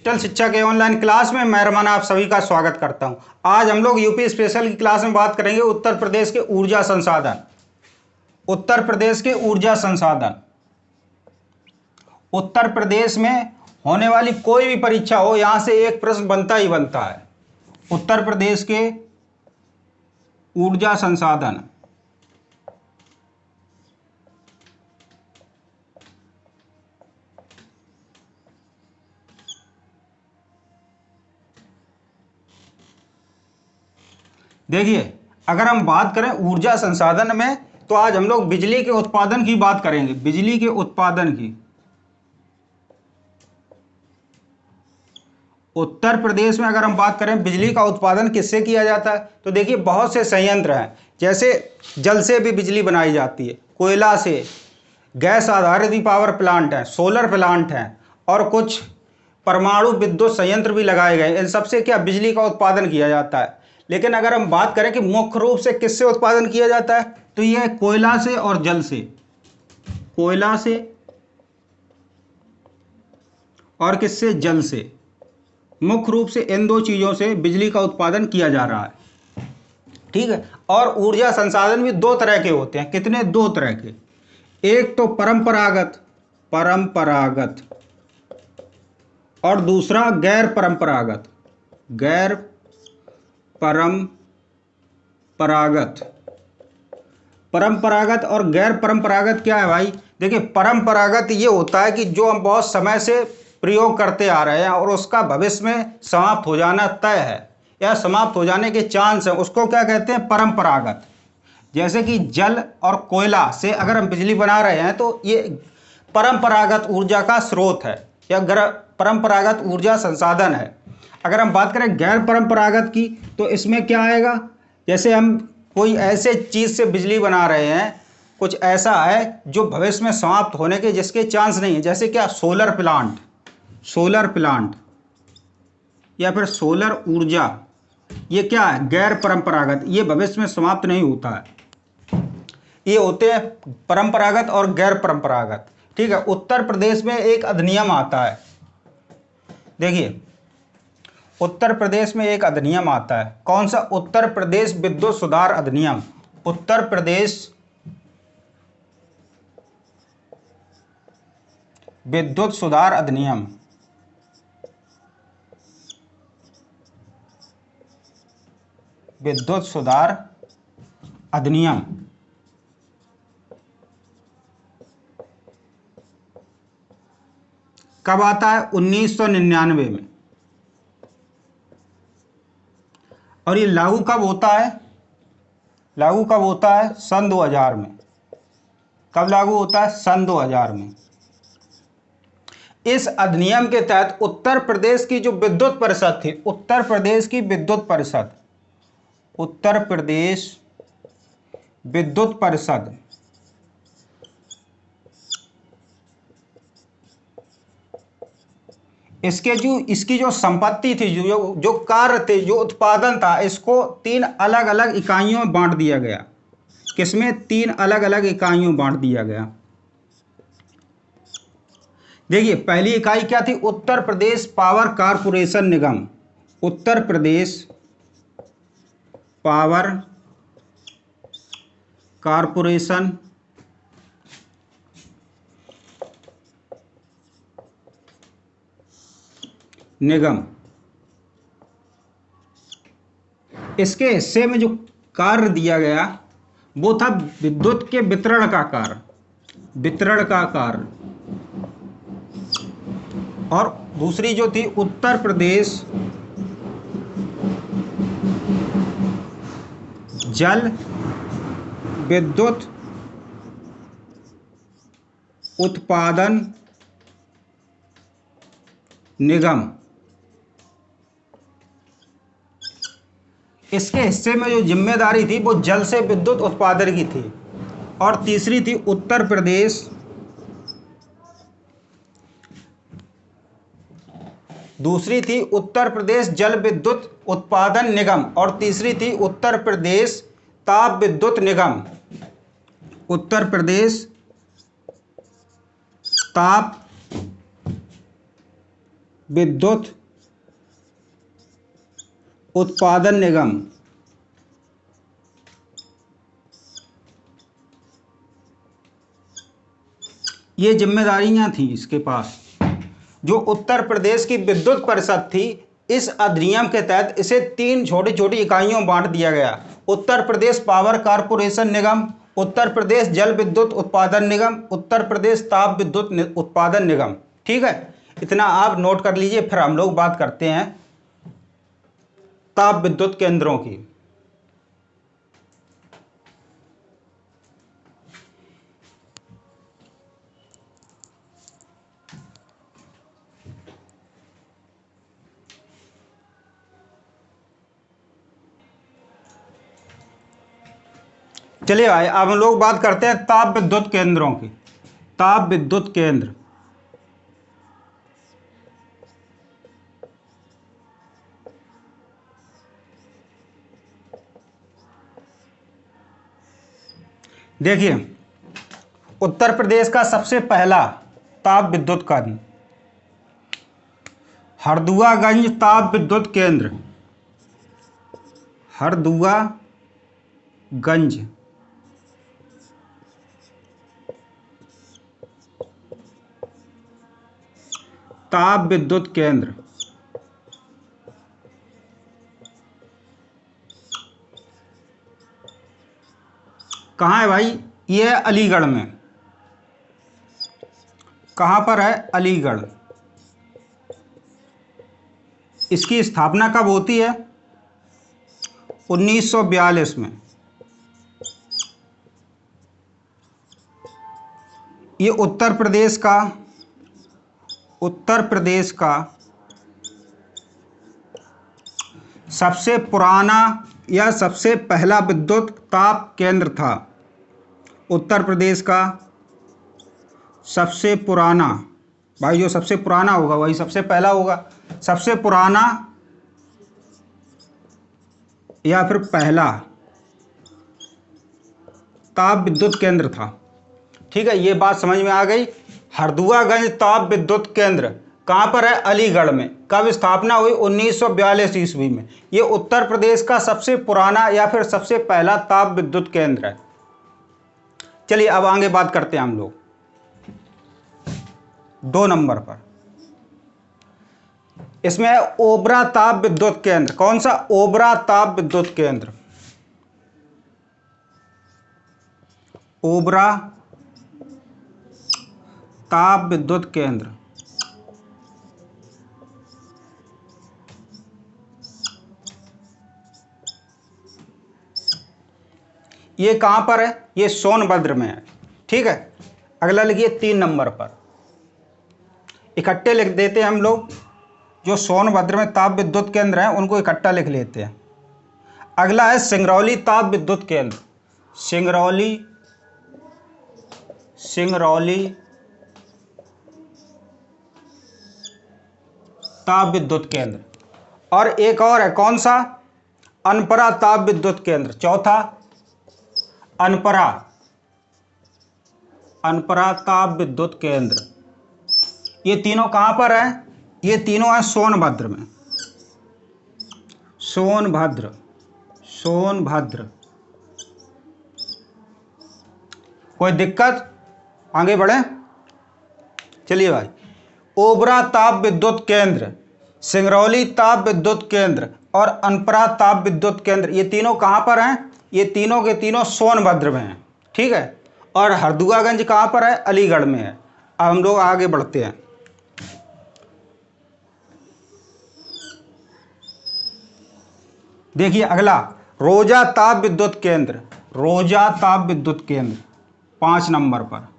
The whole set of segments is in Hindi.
डिजिटल शिक्षा के ऑनलाइन क्लास में मैं रमन आप सभी का स्वागत करता हूं। आज हम लोग यूपी स्पेशल की क्लास में बात करेंगे उत्तर प्रदेश के ऊर्जा संसाधन। उत्तर प्रदेश के ऊर्जा संसाधन। उत्तर प्रदेश में होने वाली कोई भी परीक्षा हो, यहां से एक प्रश्न बनता ही बनता है। उत्तर प्रदेश के ऊर्जा संसाधन। देखिए, अगर हम बात करें ऊर्जा संसाधन में, तो आज हम लोग बिजली के उत्पादन की बात करेंगे। बिजली के उत्पादन की। उत्तर प्रदेश में अगर हम बात करें बिजली का उत्पादन किससे किया जाता है, तो देखिए बहुत से संयंत्र हैं। जैसे जल से भी बिजली बनाई जाती है, कोयला से, गैस आधारित पावर प्लांट हैं, सोलर प्लांट हैं, और कुछ परमाणु विद्युत संयंत्र भी लगाए गए। इन सबसे क्या बिजली का उत्पादन किया जाता है। लेकिन अगर हम बात करें कि मुख्य रूप से किससे उत्पादन किया जाता है, तो यह कोयला से और जल से। कोयला से और किससे? जल से। मुख्य रूप से इन दो चीजों से बिजली का उत्पादन किया जा रहा है। ठीक है। और ऊर्जा संसाधन भी दो तरह के होते हैं। कितने? दो तरह के। एक तो परंपरागत, परंपरागत, और दूसरा गैर परंपरागत, गैर परंपरागत। परंपरागत और गैर परंपरागत क्या है भाई? देखिए, परंपरागत ये होता है कि जो हम बहुत समय से प्रयोग करते आ रहे हैं और उसका भविष्य में समाप्त हो जाना तय है या समाप्त हो जाने के चांस है, उसको क्या कहते हैं? परंपरागत। जैसे कि जल और कोयला से अगर हम बिजली बना रहे हैं तो ये परंपरागत ऊर्जा का स्रोत है या परंपरागत ऊर्जा संसाधन है। अगर हम बात करें गैर परंपरागत की, तो इसमें क्या आएगा? जैसे हम कोई ऐसे चीज से बिजली बना रहे हैं, कुछ ऐसा है जो भविष्य में समाप्त होने के जिसके चांस नहीं है। जैसे क्या? सोलर प्लांट, सोलर प्लांट या फिर सोलर ऊर्जा। ये क्या है? गैर परंपरागत। ये भविष्य में समाप्त नहीं होता है। ये होते हैं परंपरागत और गैर परंपरागत। ठीक है। उत्तर प्रदेश में एक अधिनियम आता है। देखिए, उत्तर प्रदेश में एक अधिनियम आता है। कौन सा? उत्तर प्रदेश विद्युत सुधार अधिनियम। उत्तर प्रदेश विद्युत सुधार अधिनियम। विद्युत सुधार अधिनियम कब आता है? 1999 में। और ये लागू कब होता है? लागू कब होता है? सन 2000 में। कब लागू होता है? सन 2000 में। इस अधिनियम के तहत उत्तर प्रदेश की जो विद्युत परिषद थी, उत्तर प्रदेश की विद्युत परिषद, उत्तर प्रदेश विद्युत परिषद, इसकी जो संपत्ति थी, जो कार्य थे, जो उत्पादन था, इसको 3 अलग अलग इकाइयों में बांट दिया गया। किसमें? 3 अलग अलग इकाइयों में बांट दिया गया। देखिए, पहली इकाई क्या थी? उत्तर प्रदेश पावर कारपोरेशन निगम। उत्तर प्रदेश पावर कारपोरेशन निगम। इसके हिस्से में जो कार्य दिया गया वो था विद्युत के वितरण का कार्य, वितरण का कार्य। और दूसरी जो थी उत्तर प्रदेश जल विद्युत उत्पादन निगम। इसके हिस्से में जो जिम्मेदारी थी वो जल से विद्युत उत्पादन की थी। और तीसरी थी उत्तर प्रदेश, दूसरी थी उत्तर प्रदेश जल विद्युत उत्पादन निगम, और तीसरी थी उत्तर प्रदेश ताप विद्युत निगम। उत्तर प्रदेश ताप विद्युत उत्पादन निगम। ये जिम्मेदारियां थी इसके पास। जो उत्तर प्रदेश की विद्युत परिषद थी, इस अधिनियम के तहत इसे 3 छोटी छोटी इकाइयों में बांट दिया गया। उत्तर प्रदेश पावर कारपोरेशन निगम, उत्तर प्रदेश जल विद्युत उत्पादन निगम, उत्तर प्रदेश ताप विद्युत उत्पादन निगम। ठीक है, इतना आप नोट कर लीजिए। फिर हम लोग बात करते हैं ताप विद्युत केंद्रों की। चलिए भाई, अब हम लोग बात करते हैं ताप विद्युत केंद्रों की। ताप विद्युत केंद्र, देखिए उत्तर प्रदेश का सबसे पहला ताप विद्युत केंद्र हरदुआगंज ताप विद्युत केंद्र। हरदुआगंज ताप विद्युत केंद्र कहाँ है भाई? ये है अलीगढ़ में। कहाँ पर है? अलीगढ़। इसकी स्थापना कब होती है? 1942 में। ये उत्तर प्रदेश का सबसे पुराना या सबसे पहला विद्युत ताप केंद्र था। उत्तर प्रदेश का सबसे पुराना, भाई जो सबसे पुराना होगा वही सबसे पहला होगा। सबसे पुराना या फिर पहला ताप विद्युत केंद्र था। ठीक है, ये बात समझ में आ गई। हरदुआगंज ताप विद्युत केंद्र कहाँ पर है? अलीगढ़ में। कब स्थापना हुई? 1942 ईस्वी में। ये उत्तर प्रदेश का सबसे पुराना या फिर सबसे पहला ताप विद्युत केंद्र है। चलिए अब आगे बात करते हैं हम लोग 2 नंबर पर। इसमें है ओबरा ताप विद्युत केंद्र। कौन सा? ओबरा ताप विद्युत केंद्र। ओबरा ताप विद्युत केंद्र ये कहां पर है? ये सोनभद्र में है। ठीक है, अगला लिखिए 3 नंबर पर। इकट्ठे लिख देते हैं हम लोग। जो सोनभद्र में ताप विद्युत केंद्र हैं उनको इकट्ठा लिख लेते हैं। अगला है सिंगरौली ताप विद्युत केंद्र। सिंगरौली ताप विद्युत केंद्र। और एक और है, कौन सा? अनपरा ताप विद्युत केंद्र। चौथा अनपरा ताप विद्युत केंद्र। ये तीनों कहां पर है? ये तीनों हैं सोनभद्र में। सोनभद्र। कोई दिक्कत? आगे बढ़े। चलिए भाई, ओबरा ताप विद्युत केंद्र, सिंगरौली ताप विद्युत केंद्र और अनपरा ताप विद्युत केंद्र, ये तीनों कहां पर हैं? ये तीनों के तीनों सोनभद्र में हैं। ठीक है, और हरदुआगंज कहां पर है? अलीगढ़ में है। अब हम लोग आगे बढ़ते हैं। देखिए अगला रोजा ताप विद्युत केंद्र। 5 नंबर पर।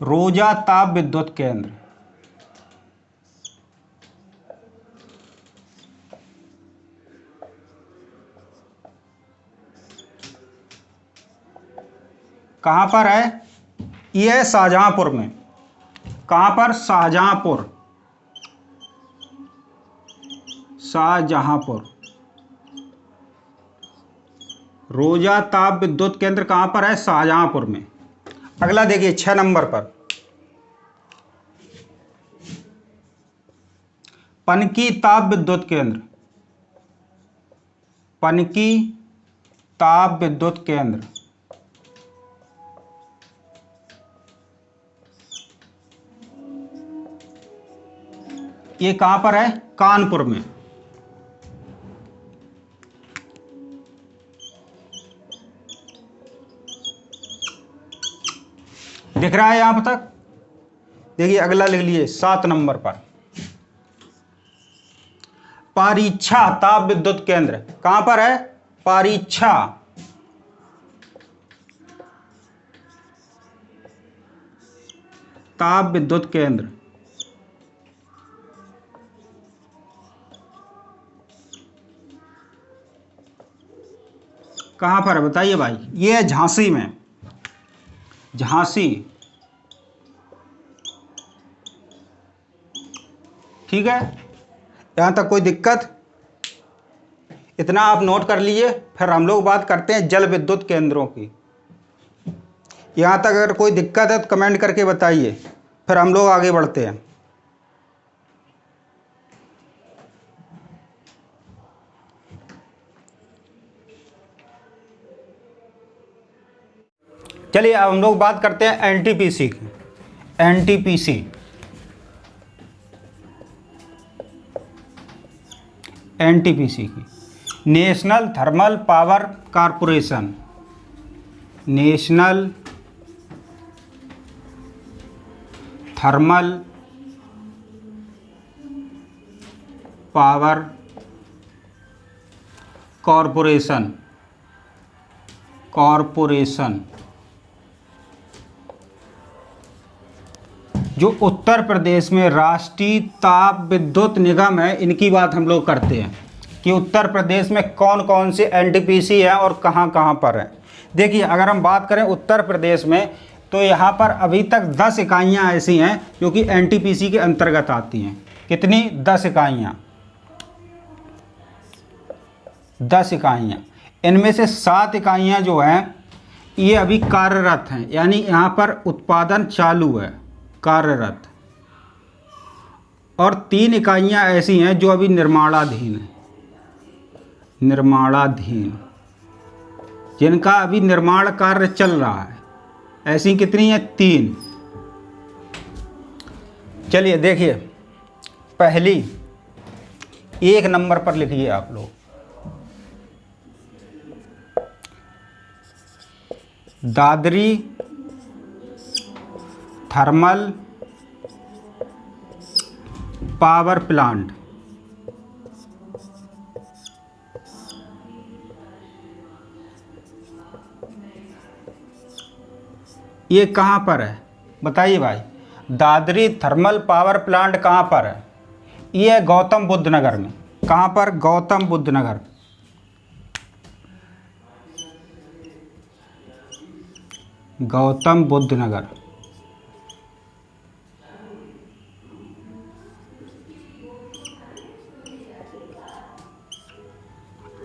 रोजा ताप विद्युत केंद्र कहां पर है? ये है शाहजहांपुर में। कहाँ पर? शाहजहांपुर। शाहजहांपुर। रोजा ताप विद्युत केंद्र कहाँ पर है? शाहजहांपुर में। अगला देखिए 6 नंबर पर, पनकी ताप विद्युत केंद्र। पनकी ताप विद्युत केंद्र ये कहाँ पर है? कानपुर में। दिख रहा है यहां तक? देखिए अगला लिख लिए 7 नंबर पर, पारीच्छा ताप विद्युत केंद्र। कहां पर है? पारीच्छा। ताप विद्युत केंद्र कहां पर है बताइए भाई? ये है झांसी में। झांसी। ठीक है, यहां तक कोई दिक्कत? इतना आप नोट कर लीजिए, फिर हम लोग बात करते हैं जल विद्युत केंद्रों की। यहां तक अगर कोई दिक्कत है तो कमेंट करके बताइए, फिर हम लोग आगे बढ़ते हैं। चलिए अब हम लोग बात करते हैं एनटीपीसी की। एनटीपीसी, एनटीपीसी की, national thermal power corporation. National thermal power corporation. Corporation जो उत्तर प्रदेश में राष्ट्रीय ताप विद्युत निगम है, इनकी बात हम लोग करते हैं कि उत्तर प्रदेश में कौन कौन से एनटीपीसी हैं और कहाँ कहाँ पर हैं। देखिए अगर हम बात करें उत्तर प्रदेश में, तो यहाँ पर अभी तक 10 इकाइयाँ ऐसी हैं जो कि एनटीपीसी के अंतर्गत आती हैं। कितनी? 10 इकाइयाँ। 10 इकाइयाँ। इनमें से 7 इकाइयाँ जो हैं ये अभी कार्यरत हैं, यानी यहाँ पर उत्पादन चालू है, कार्यरत। और 3 इकाइयाँ ऐसी हैं जो अभी निर्माणाधीन हैं। निर्माणाधीन, जिनका अभी निर्माण कार्य चल रहा है। ऐसी कितनी हैं? 3। चलिए देखिए, पहली 1 नंबर पर लिखिए आप लोग, दादरी थर्मल पावर प्लांट। ये कहाँ पर है बताइए भाई? दादरी थर्मल पावर प्लांट कहाँ पर है? ये है गौतम बुद्ध नगर में। कहाँ पर? गौतम बुद्ध नगर। गौतम बुद्ध नगर।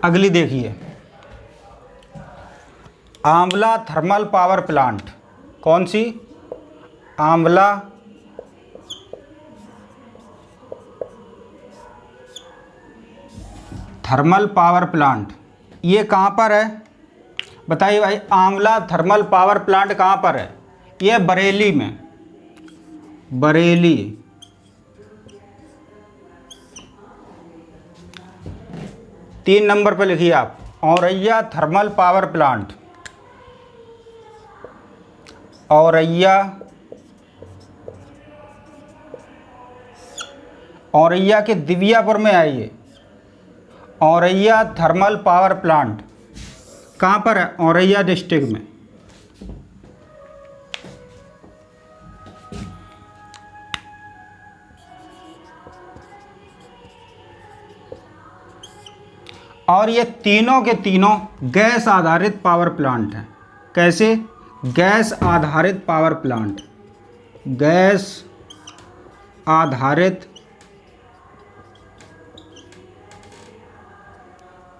अगली देखिए, आंवला थर्मल पावर प्लांट। कौन सी? आंवला थर्मल पावर प्लांट। ये कहाँ पर है बताइए भाई? आंवला थर्मल पावर प्लांट कहाँ पर है? ये बरेली में। बरेली। तीन नंबर पर लिखिए आप, Auraiya thermal power plant. Auraiya, Auraiya के दिव्यापुर में आइए। औरैया थर्मल पावर प्लांट कहाँ पर है? औरैया डिस्ट्रिक्ट में। और ये तीनों के तीनों गैस आधारित पावर प्लांट हैं। कैसे? गैस आधारित पावर प्लांट, गैस आधारित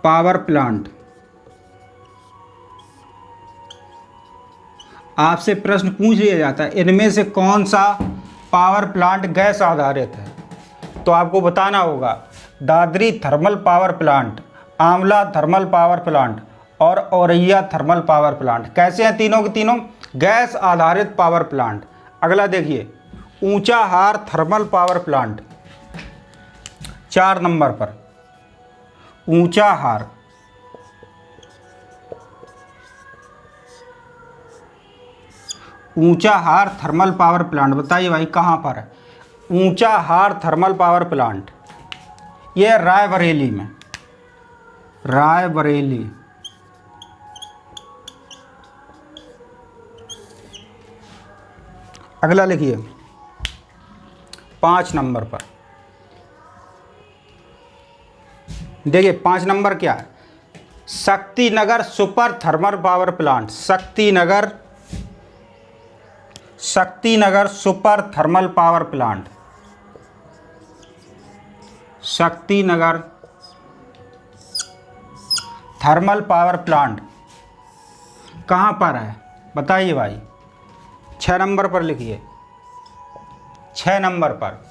पावर प्लांट। आपसे प्रश्न पूछ लिया जाता है इनमें से कौन सा पावर प्लांट गैस आधारित है, तो आपको बताना होगा दादरी थर्मल पावर प्लांट, आंवला थर्मल पावर प्लांट और औरैया थर्मल पावर प्लांट। कैसे हैं तीनों के तीनों? गैस आधारित पावर प्लांट। अगला देखिए Unchahar thermal power plant, 4 number पर Unchahar. Unchahar thermal power plant, बताइए भाई कहाँ पर है ऊंचाहार थर्मल पावर प्लांट? ये रायबरेली में, रायबरेली। अगला लिखिए 5 नंबर पर, देखिए 5 नंबर क्या है? Shaktinagar super thermal power plant, Shaktinagar super thermal power plant, Shaktinagar thermal power plant कहाँ पर है बताइए भाई? 6 नंबर पर लिखिए, 6 नंबर पर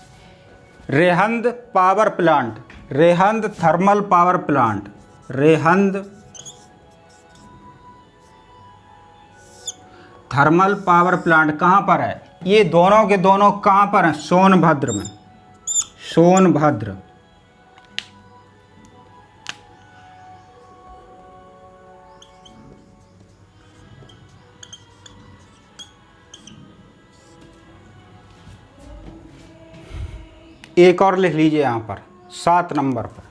Rihand power plant, Rihand thermal power plant, Rihand thermal power plant कहाँ पर है? ये दोनों के दोनों कहाँ पर हैं? सोनभद्र में, सोनभद्र। एक और लिख लीजिए यहाँ पर 7 नंबर पर,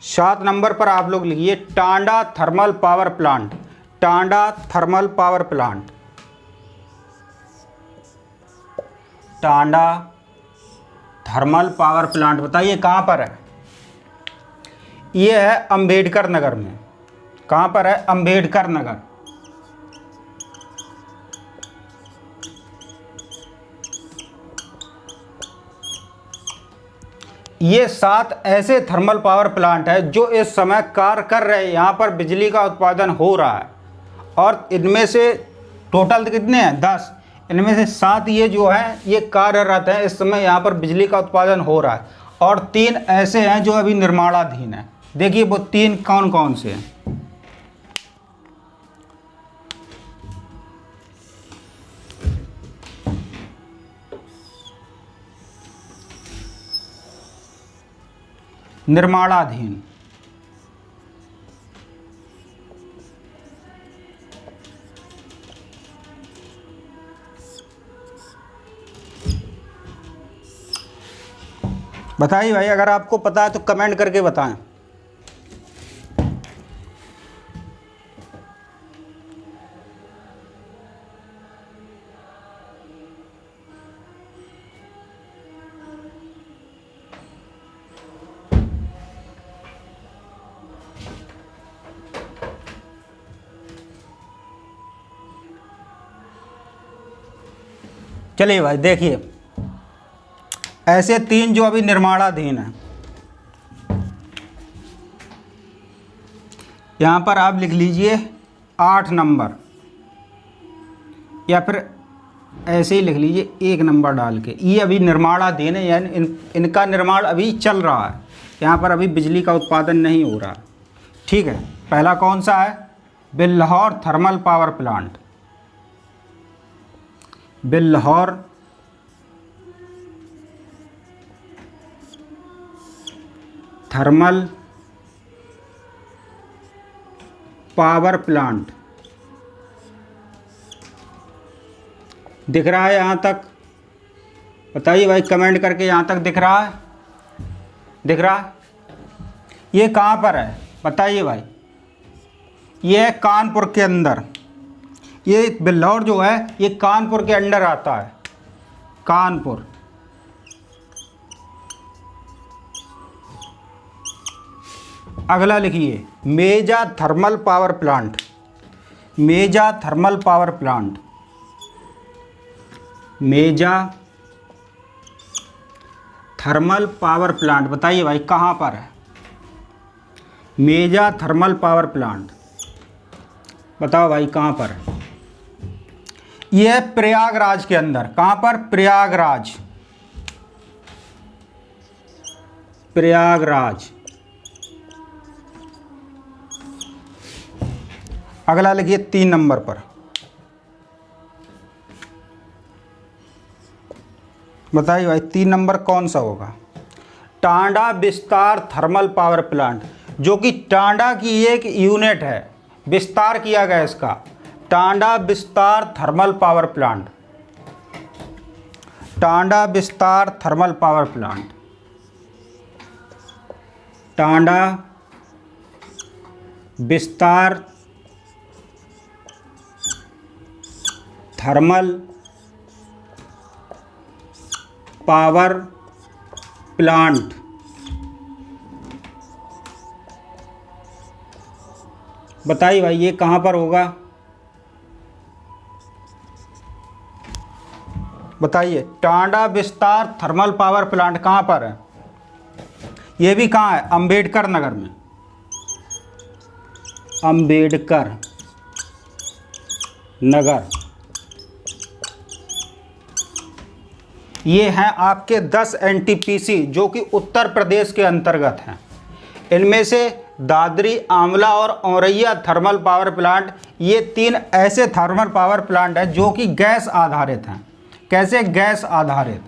7 नंबर पर आप लोग लिखिए Tanda thermal power plant, Tanda thermal power plant, Tanda thermal power plant. बताइए कहाँ पर है? ये है अंबेडकर नगर में। कहाँ पर है? अंबेडकर नगर। ये 7 ऐसे थर्मल पावर प्लांट है जो इस समय कार्य कर रहे हैं, यहाँ पर बिजली का उत्पादन हो रहा है। और इनमें से टोटल कितने हैं? 10। इनमें से 7 ये जो हैं ये कार्यरत हैं, इस समय यहाँ पर बिजली का उत्पादन हो रहा है। और 3 ऐसे हैं जो अभी निर्माणाधीन हैं। देखिए वो 3 कौन कौन से हैं। निर्माणाधीन, बताइए भाई अगर आपको पता है तो कमेंट करके बताएं। चलिए भाई देखिए ऐसे 3 जो अभी निर्माणाधीन हैं, यहाँ पर आप लिख लीजिए 8 नंबर, या फिर ऐसे ही लिख लीजिए 1 नंबर डाल के। ये अभी निर्माणाधीन है, यानी इनका निर्माण अभी चल रहा है, यहाँ पर अभी बिजली का उत्पादन नहीं हो रहा। ठीक है, पहला कौन सा है? Bilhaur thermal power plant, Bilhaur thermal power plant. दिख रहा है यहाँ तक? बताइए भाई कमेंट करके, यहाँ तक दिख रहा है? दिख रहा है? ये कहाँ पर है बताइए भाई? ये है कानपुर के अंदर। ये बिल्हौर जो है ये कानपुर के अंडर आता है, कानपुर। अगला लिखिए मेजा थर्मल पावर प्लांट, मेजा थर्मल पावर प्लांट, मेजा थर्मल पावर प्लांट, बताइए भाई कहाँ पर है मेजा थर्मल पावर प्लांट? बताओ भाई कहाँ पर है? यह प्रयागराज के अंदर। कहाँ पर? प्रयागराज, प्रयागराज। अगला लिखिए 3 नंबर पर। बताइए भाई 3 नंबर कौन सा होगा? टांडा विस्तार थर्मल पावर प्लांट, जो कि टांडा की एक यूनिट है, विस्तार किया गया इसका। टांडा विस्तार थर्मल पावर प्लांट, टांडा विस्तार थर्मल पावर प्लांट, टांडा विस्तार थर्मल पावर प्लांट। बताइए भाई ये कहाँ पर होगा? बताइए टांडा विस्तार थर्मल पावर प्लांट कहाँ पर है? ये भी कहाँ है? अंबेडकर नगर में, अंबेडकर नगर। ये हैं आपके 10 एनटीपीसी जो कि उत्तर प्रदेश के अंतर्गत हैं। इनमें से दादरी, आंवला और औरैया थर्मल पावर प्लांट, ये 3 ऐसे थर्मल पावर प्लांट हैं जो कि गैस आधारित हैं। कैसे? गैस आधारित।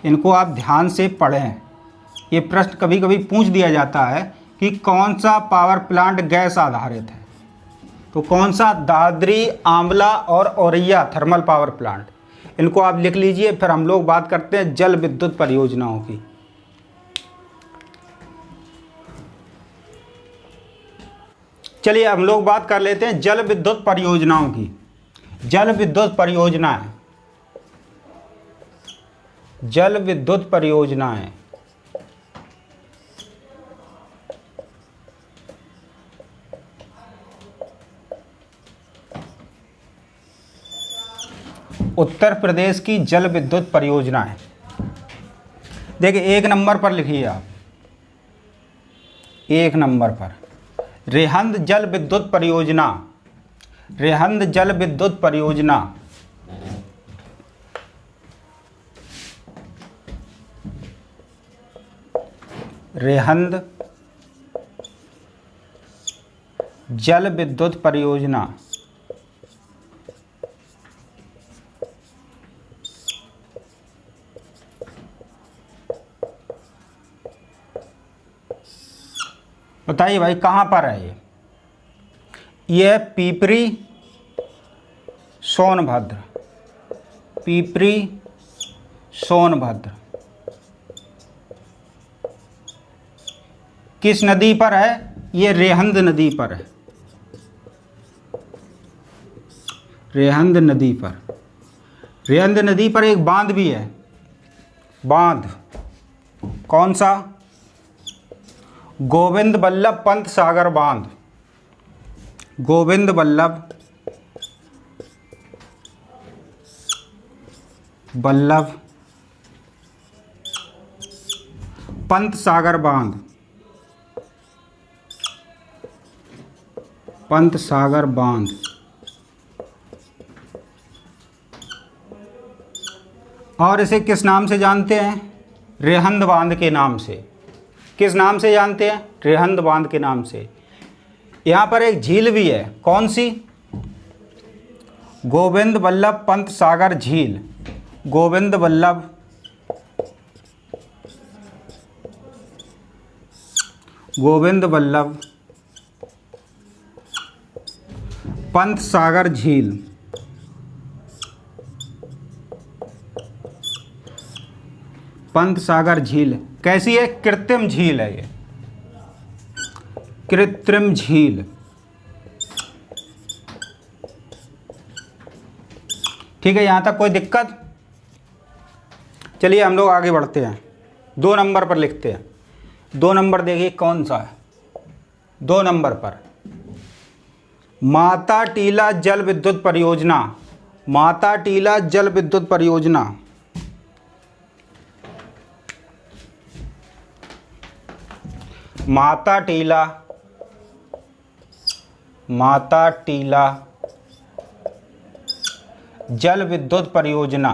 इनको आप ध्यान से पढ़ें। ये प्रश्न कभी कभी पूछ दिया जाता है कि कौन सा पावर प्लांट गैस आधारित है, तो कौन सा? दादरी, आंवला और औरैया थर्मल पावर प्लांट। इनको आप लिख लीजिए। फिर हम लोग बात करते हैं जल विद्युत परियोजनाओं की। चलिए हम लोग बात कर लेते हैं जल विद्युत परियोजनाओं की। जल विद्युत परियोजनाएं, जल विद्युत परियोजनाएं। उत्तर प्रदेश की जल विद्युत परियोजनाएं। देखिए 1 नंबर पर लिखिए आप, 1 नंबर पर रेहंद जल विद्युत परियोजना, रेहंद जल विद्युत परियोजना। रेहंद जल विद्युत परियोजना। बताइए भाई कहाँ पर है ये? ये पिपरी सोनभद्र, पिपरी सोनभद्र। किस नदी पर है? ये रेहंद नदी पर है, रेहंद नदी पर। रेहंद नदी पर एक बांध भी है, बांध। कौन सा? गोविंद बल्लभ पंत सागर बांध, गोविंद बल्लभ पंत सागर बांध, पंत सागर बांध। और इसे किस नाम से जानते हैं? रेहंद बांध के नाम से। किस नाम से जानते हैं? रेहंद बांध के नाम से। यहाँ पर एक झील भी है, कौन सी? गोविंद बल्लभ पंत सागर झील, गोविंद बल्लभ पंत सागर झील। पंत सागर झील कैसी है? कृत्रिम झील है ये, कृत्रिम झील। ठीक है, यहाँ तक कोई दिक्कत? चलिए हम लोग आगे बढ़ते हैं। 2 नंबर पर लिखते हैं। 2 नंबर देखिए कौन सा है? 2 नंबर पर माता टीला जल विद्युत परियोजना, माता टीला जल विद्युत परियोजना। माता टीला, माता टीला जल विद्युत परियोजना।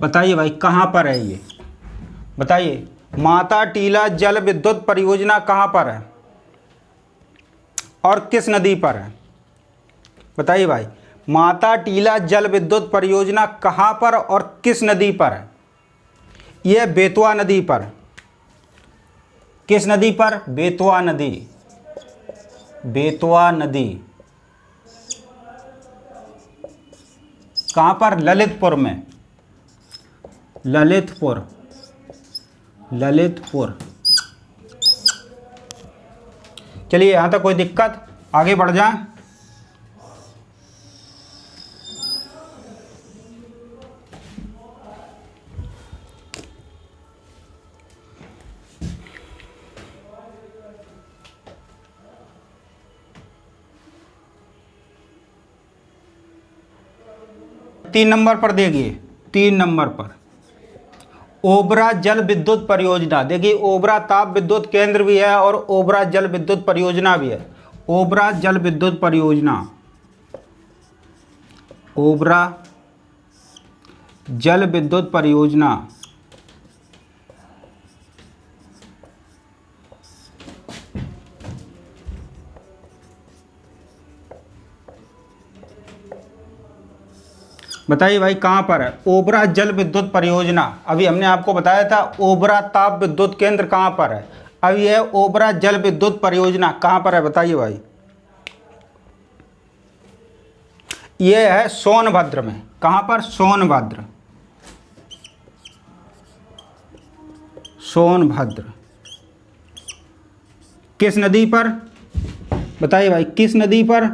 बताइए भाई कहाँ पर है ये, बताइए माता टीला जल विद्युत परियोजना कहाँ पर है और किस नदी पर है? बताइए भाई माता टीला जल विद्युत परियोजना कहाँ पर और किस नदी पर है? यह बेतवा नदी पर। किस नदी पर? बेतवा नदी, बेतवा नदी। कहाँ पर? ललितपुर में, ललितपुर, ललितपुर। चलिए यहाँ तक कोई दिक्कत? आगे बढ़ जाएं। तीन नंबर पर देखिए, 3 नंबर पर ओबरा जल विद्युत परियोजना। देखिए ओबरा ताप विद्युत केंद्र भी है और ओबरा जल विद्युत परियोजना भी है। ओबरा जल विद्युत परियोजना, ओबरा जल विद्युत परियोजना। बताइए भाई कहाँ पर है? ओबरा जल विद्युत परियोजना। अभी हमने आपको बताया था ओबरा ताप विद्युत केंद्र कहाँ पर है। अब यह ओबरा जल विद्युत परियोजना कहाँ पर है? बताइए भाई। यह है सोनभद्र में। कहाँ पर? सोनभद्र, सोनभद्र। किस नदी पर? बताइए भाई किस नदी पर?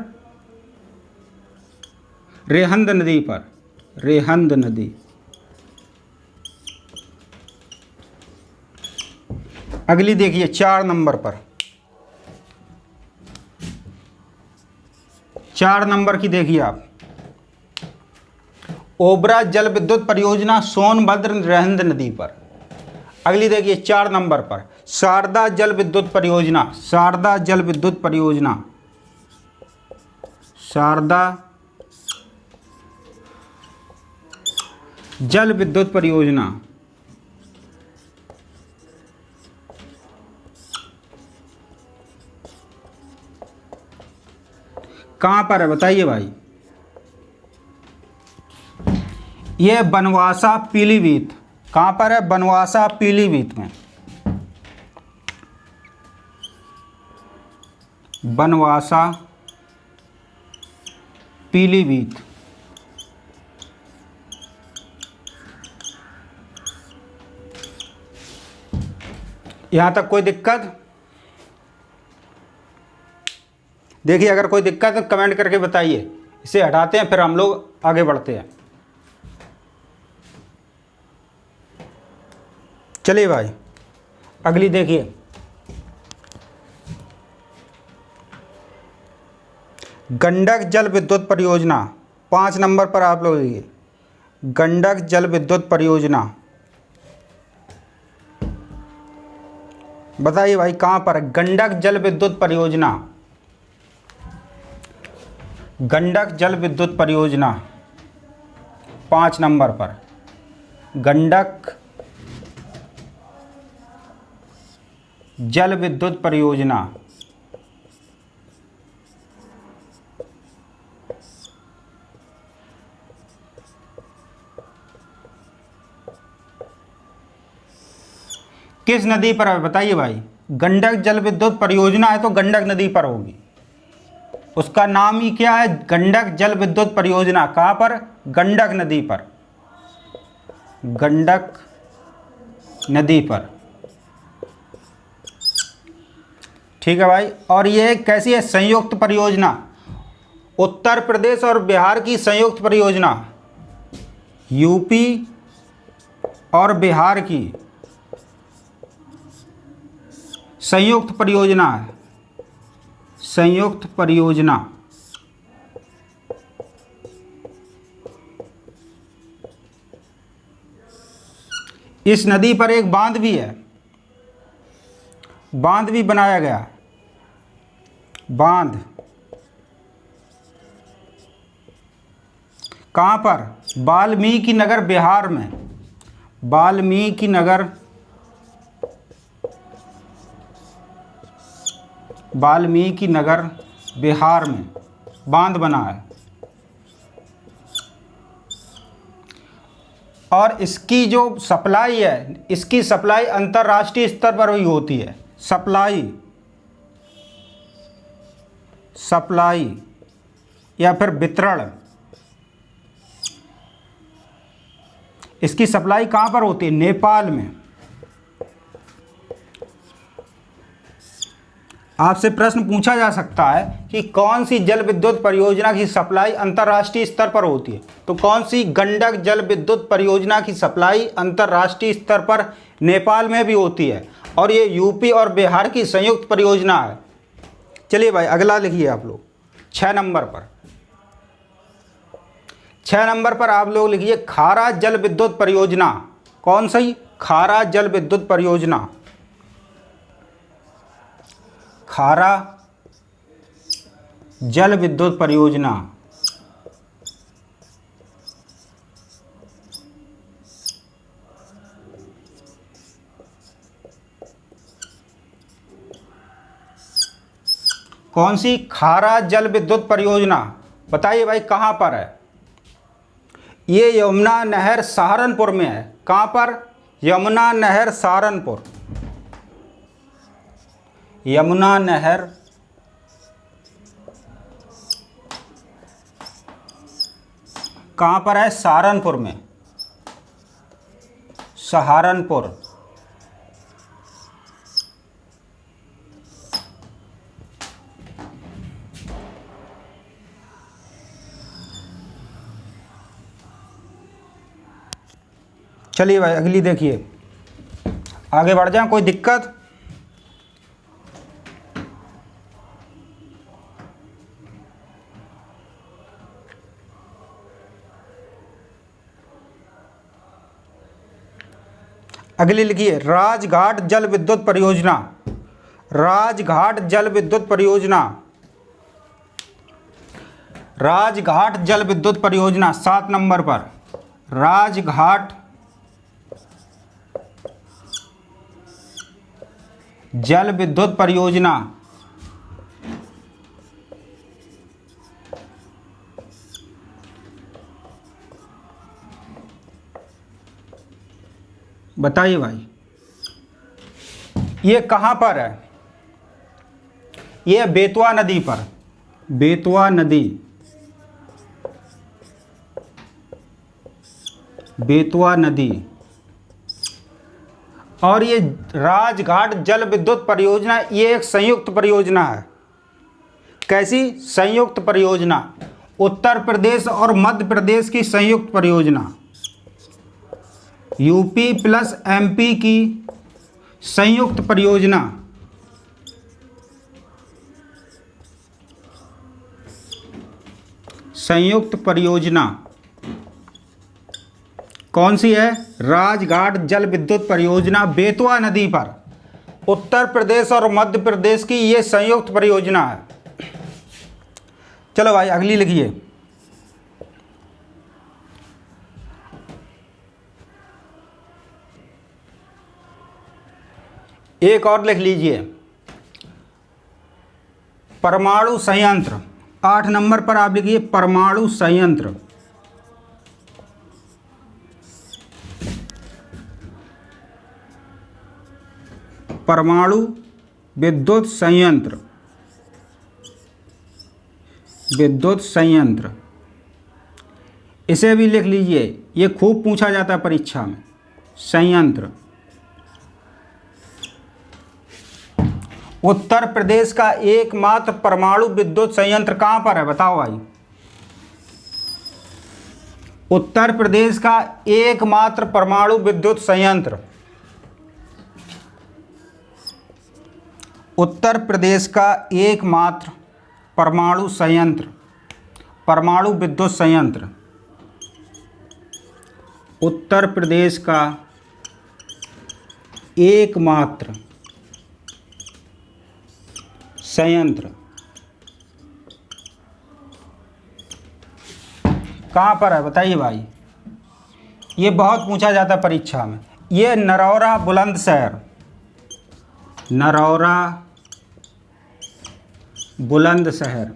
रेहंद नदी पर, रेहंद नदी। अगली देखिए 4 नंबर पर, 4 नंबर की देखिए आप। ओबरा जल विद्युत परियोजना सोनभद्र रेहंद नदी पर। अगली देखिए 4 नंबर पर शारदा जल विद्युत परियोजना, शारदा जल विद्युत परियोजना, शारदा जल विद्युत परियोजना। कहां पर है? बताइए भाई। यह बनवासा पीलीभीत। कहां पर है? बनवासा पीलीभीत में, बनवासा पीलीभीत। यहां तक कोई दिक्कत? देखिए अगर कोई दिक्कत है तो कमेंट करके बताइए। इसे हटाते हैं फिर हम लोग आगे बढ़ते हैं। चलिए भाई अगली देखिए। गंडक जल विद्युत परियोजना 5 नंबर पर आप लोग देखिए। गंडक जल विद्युत परियोजना। बताइए भाई कहां पर है? गंडक जल विद्युत परियोजना, गंडक जल विद्युत परियोजना 5 नंबर पर। गंडक जल विद्युत परियोजना। किस नदी पर है? बताइए भाई। गंडक जल विद्युत परियोजना है तो गंडक नदी पर होगी। उसका नाम ही क्या है? गंडक जल विद्युत परियोजना। कहां पर? गंडक नदी पर, गंडक नदी पर। ठीक है भाई। और ये कैसी है? संयुक्त परियोजना। उत्तर प्रदेश और बिहार की संयुक्त परियोजना, यूपी और बिहार की संयुक्त परियोजना है, संयुक्त परियोजना। इस नदी पर एक बांध भी है, बांध भी बनाया गया, बांध कहाँ पर? वाल्मीकि नगर बिहार में, वाल्मीकि नगर, वाल्मीकि नगर बिहार में बांध बना है। और इसकी जो सप्लाई है, इसकी सप्लाई अंतर्राष्ट्रीय स्तर पर भी होती है। सप्लाई या फिर वितरण, इसकी सप्लाई कहाँ पर होती है? नेपाल में। आपसे प्रश्न पूछा जा सकता है कि कौन सी जल विद्युत परियोजना की सप्लाई अंतर्राष्ट्रीय स्तर पर होती है, तो कौन सी? गंडक जल विद्युत परियोजना की सप्लाई अंतर्राष्ट्रीय स्तर पर नेपाल में भी होती है, और ये यूपी और बिहार की संयुक्त परियोजना है। चलिए भाई अगला लिखिए आप लोग 6 नंबर पर। 6 नंबर पर आप लोग लिखिए खारा जल विद्युत परियोजना। कौन सी? खारा जल विद्युत परियोजना। खारा जल विद्युत परियोजना। कौन सी? खारा जल विद्युत परियोजना। बताइए भाई कहाँ पर है? ये यमुना नहर सहारनपुर में है। कहाँ पर? यमुना नहर सहारनपुर। यमुना नहर कहाँ पर है? सहारनपुर में, सहारनपुर। चलिए भाई अगली देखिए, आगे बढ़ जाएं, कोई दिक्कत? अगली लिखिए राजघाट जल विद्युत परियोजना। राजघाट जल विद्युत परियोजना। राजघाट जल विद्युत परियोजना 7 नंबर पर। राजघाट जल विद्युत परियोजना। बताइए भाई ये कहाँ पर है? ये बेतवा नदी पर, बेतवा नदी, बेतवा नदी। और ये राजघाट जल विद्युत परियोजना ये एक संयुक्त परियोजना है। कैसी? संयुक्त परियोजना। उत्तर प्रदेश और मध्य प्रदेश की संयुक्त परियोजना, यूपी प्लस एमपी की संयुक्त परियोजना। संयुक्त परियोजना कौन सी है? राजघाट जल विद्युत परियोजना बेतवा नदी पर, उत्तर प्रदेश और मध्य प्रदेश की ये संयुक्त परियोजना है। चलो भाई अगली लिखिए। एक और लिख लीजिए परमाणु संयंत्र। 8 नंबर पर आप लिखिए परमाणु संयंत्र। परमाणु विद्युत संयंत्र, विद्युत संयंत्र। इसे भी लिख लीजिए, ये खूब पूछा जाता है परीक्षा में। संयंत्र उत्तर प्रदेश का एकमात्र परमाणु विद्युत संयंत्र कहाँ पर है, बताओ भाई। उत्तर प्रदेश का एकमात्र परमाणु विद्युत संयंत्र, उत्तर प्रदेश का एकमात्र परमाणु संयंत्र, परमाणु विद्युत संयंत्र, उत्तर प्रदेश का एकमात्र संयंत्र कहाँ पर है, बताइए भाई। ये बहुत पूछा जाता है परीक्षा में। ये नरौरा बुलंदशहर, नरौरा बुलंदशहर,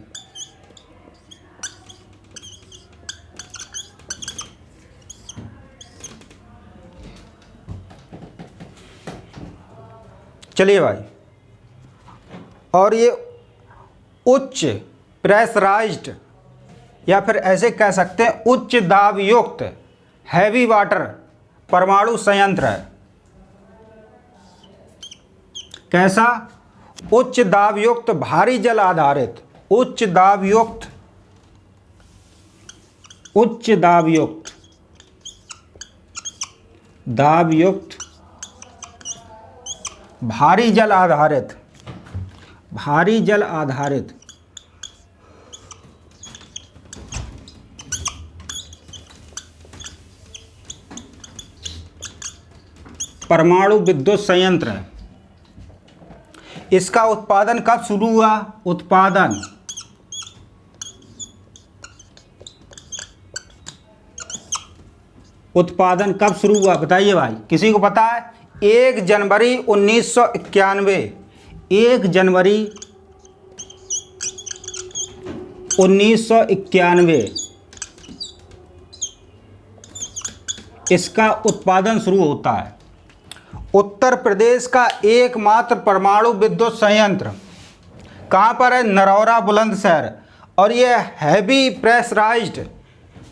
चलिए भाई। और ये उच्च प्रेशराइज्ड या फिर ऐसे कह सकते हैं उच्च दाब युक्त हैवी वाटर परमाणु संयंत्र है। कैसा? उच्च दाब युक्त भारी जल आधारित, उच्च दाब युक्त, उच्च दाब युक्त, दाब युक्त भारी जल आधारित, भारी जल आधारित परमाणु विद्युत संयंत्र है। इसका उत्पादन कब शुरू हुआ? उत्पादन उत्पादन कब शुरू हुआ, बताइए भाई। किसी को पता है? 1 जनवरी 1991, 1 जनवरी 1991 इसका उत्पादन शुरू होता है। उत्तर प्रदेश का एकमात्र परमाणु विद्युत संयंत्र कहाँ पर है? नरौरा बुलंदशहर। और यह हैवी प्रेशराइज्ड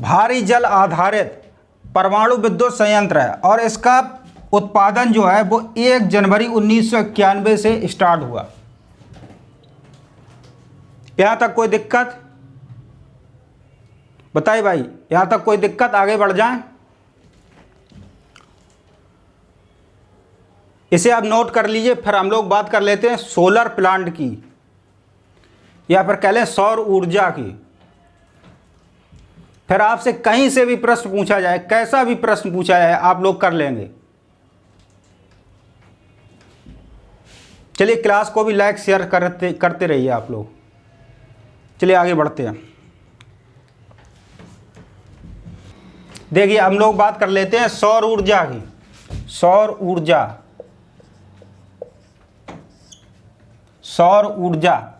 भारी जल आधारित परमाणु विद्युत संयंत्र है। और इसका उत्पादन जो है वो 1 जनवरी 1991 से स्टार्ट हुआ। यहाँ तक कोई दिक्कत? बताइए भाई, यहाँ तक कोई दिक्कत? आगे बढ़ जाएं। इसे आप नोट कर लीजिए। फिर हम लोग बात कर लेते हैं सोलर प्लांट की, या फिर कह लें सौर ऊर्जा की। फिर आपसे कहीं से भी प्रश्न पूछा जाए, कैसा भी प्रश्न पूछा जाए, आप लोग कर लेंगे। चलिए, क्लास को भी लाइक शेयर करते रहिए आप लोग। चलिए आगे बढ़ते हैं। देखिए, हम लोग बात कर लेते हैं सौर ऊर्जा की। सौर ऊर्जा, सौर ऊर्जा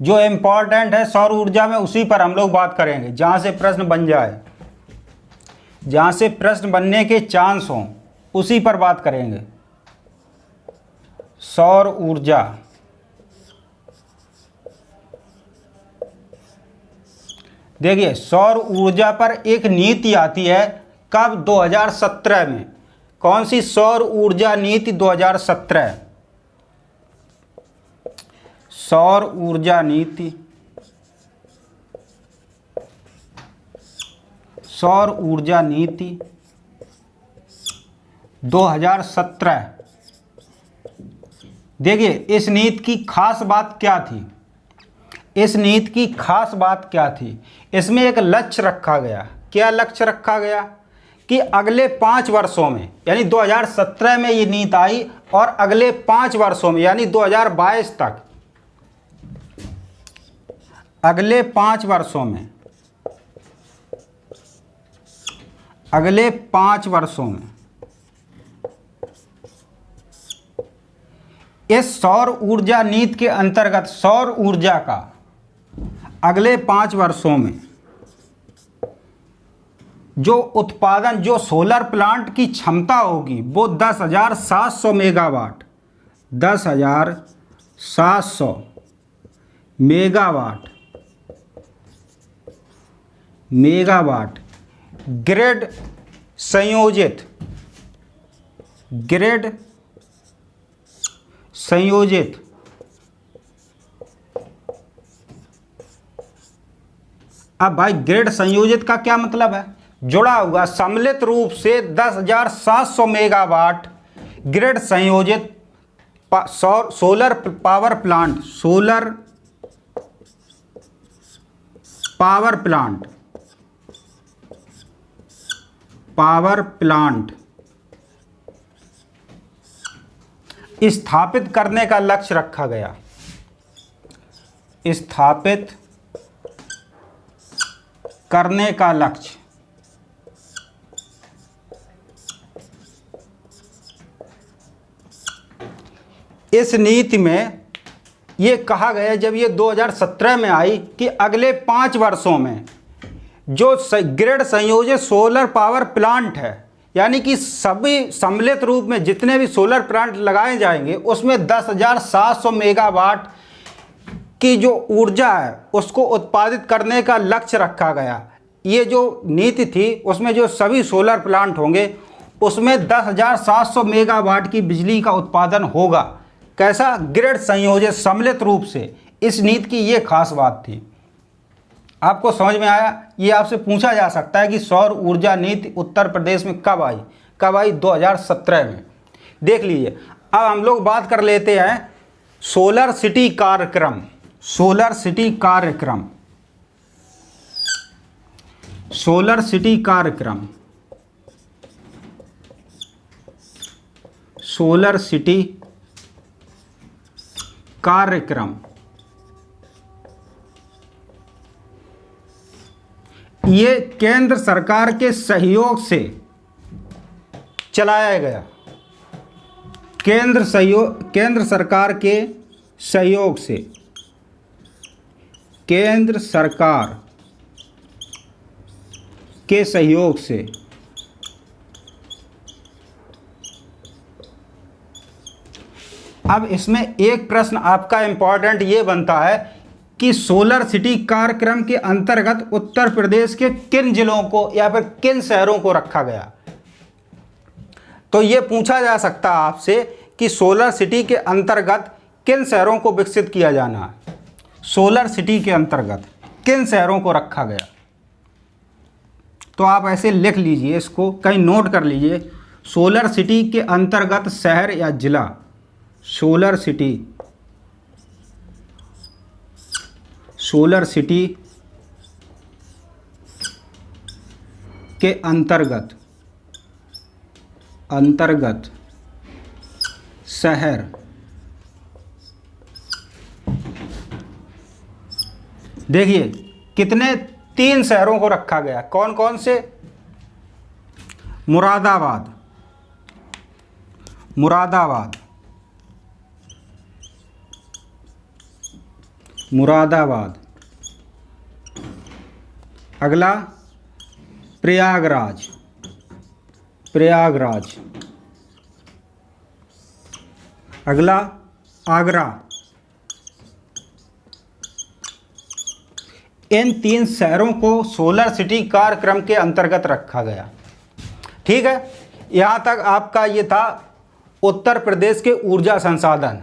जो इम्पोर्टेंट है सौर ऊर्जा में, उसी पर हम लोग बात करेंगे। जहाँ से प्रश्न बन जाए, जहाँ से प्रश्न बनने के चांस हों, उसी पर बात करेंगे। सौर ऊर्जा, देखिए सौर ऊर्जा पर एक नीति आती है। कब? 2017 में। कौन सी? सौर ऊर्जा नीति 2017। सौर ऊर्जा नीति, सौर ऊर्जा नीति 2017। देखिए, इस नीति की खास बात क्या थी? इस नीति की खास बात क्या थी? इसमें एक लक्ष्य रखा गया। क्या लक्ष्य रखा गया? कि अगले 5 वर्षों में, यानी 2017 में ये नीति आई, और अगले 5 वर्षों में यानी 2022 तक, अगले 5 वर्षों में, अगले 5 वर्षों में इस सौर ऊर्जा नीति के अंतर्गत सौर ऊर्जा का अगले 5 वर्षों में जो उत्पादन, जो सोलर प्लांट की क्षमता होगी वो 10,700 मेगावाट, 10,700 मेगावाट, मेगावाट ग्रिड संयोजित, ग्रिड संयोजित अब भाई ग्रिड संयोजित का क्या मतलब है? जुड़ा हुआ सम्मिलित रूप से 10,700 मेगावाट ग्रिड संयोजित सोलर पावर प्लांट स्थापित करने का लक्ष्य रखा गया। स्थापित करने का लक्ष्य। इस नीति में ये कहा गया जब ये 2017 में आई कि अगले 5 वर्षों में जो ग्रिड संयोजित सोलर पावर प्लांट है, यानी कि सभी सम्मिलित रूप में जितने भी सोलर प्लांट लगाए जाएंगे उसमें 10,700 मेगावाट की जो ऊर्जा है उसको उत्पादित करने का लक्ष्य रखा गया। ये जो नीति थी उसमें जो सभी सोलर प्लांट होंगे उसमें 10,700 मेगावाट की बिजली का उत्पादन होगा। कैसा? ग्रिड संयोजित सम्मिलित रूप से। इस नीति की ये खास बात थी। आपको समझ में आया? ये आपसे पूछा जा सकता है कि सौर ऊर्जा नीति उत्तर प्रदेश में कब आई? 2017 में। देख लीजिए। अब हम लोग बात कर लेते हैं सोलर सिटी कार्यक्रम। सोलर सिटी कार्यक्रम ये केंद्र सरकार के सहयोग से चलाया गया। केंद्र सरकार के सहयोग से अब इसमें एक प्रश्न आपका इंपॉर्टेंट ये बनता है कि सोलर सिटी कार्यक्रम के अंतर्गत उत्तर प्रदेश के किन जिलों को या फिर किन शहरों को रखा गया। तो ये पूछा जा सकता है आपसे कि सोलर सिटी के अंतर्गत किन शहरों को विकसित किया जाना है। सोलर सिटी के अंतर्गत किन शहरों को रखा गया। तो आप ऐसे लिख लीजिए, इसको कहीं नोट कर लीजिए। सोलर सिटी के अंतर्गत शहर या जिला। सोलर सिटी के अंतर्गत शहर। देखिए कितने 3 शहरों को रखा गया। कौन कौन से? मुरादाबाद। अगला प्रयागराज। अगला आगरा। इन 3 शहरों को सोलर सिटी कार्यक्रम के अंतर्गत रखा गया। ठीक है, यहाँ तक आपका ये था उत्तर प्रदेश के ऊर्जा संसाधन।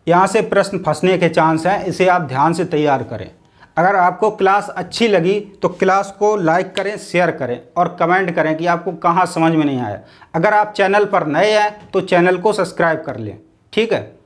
यहाँ से प्रश्न फंसने के चांस हैं, इसे आप ध्यान से तैयार करें। अगर आपको क्लास अच्छी लगी तो क्लास को लाइक करें, शेयर करें और कमेंट करें कि आपको कहाँ समझ में नहीं आया। अगर आप चैनल पर नए हैं तो चैनल को सब्सक्राइब कर लें। ठीक है।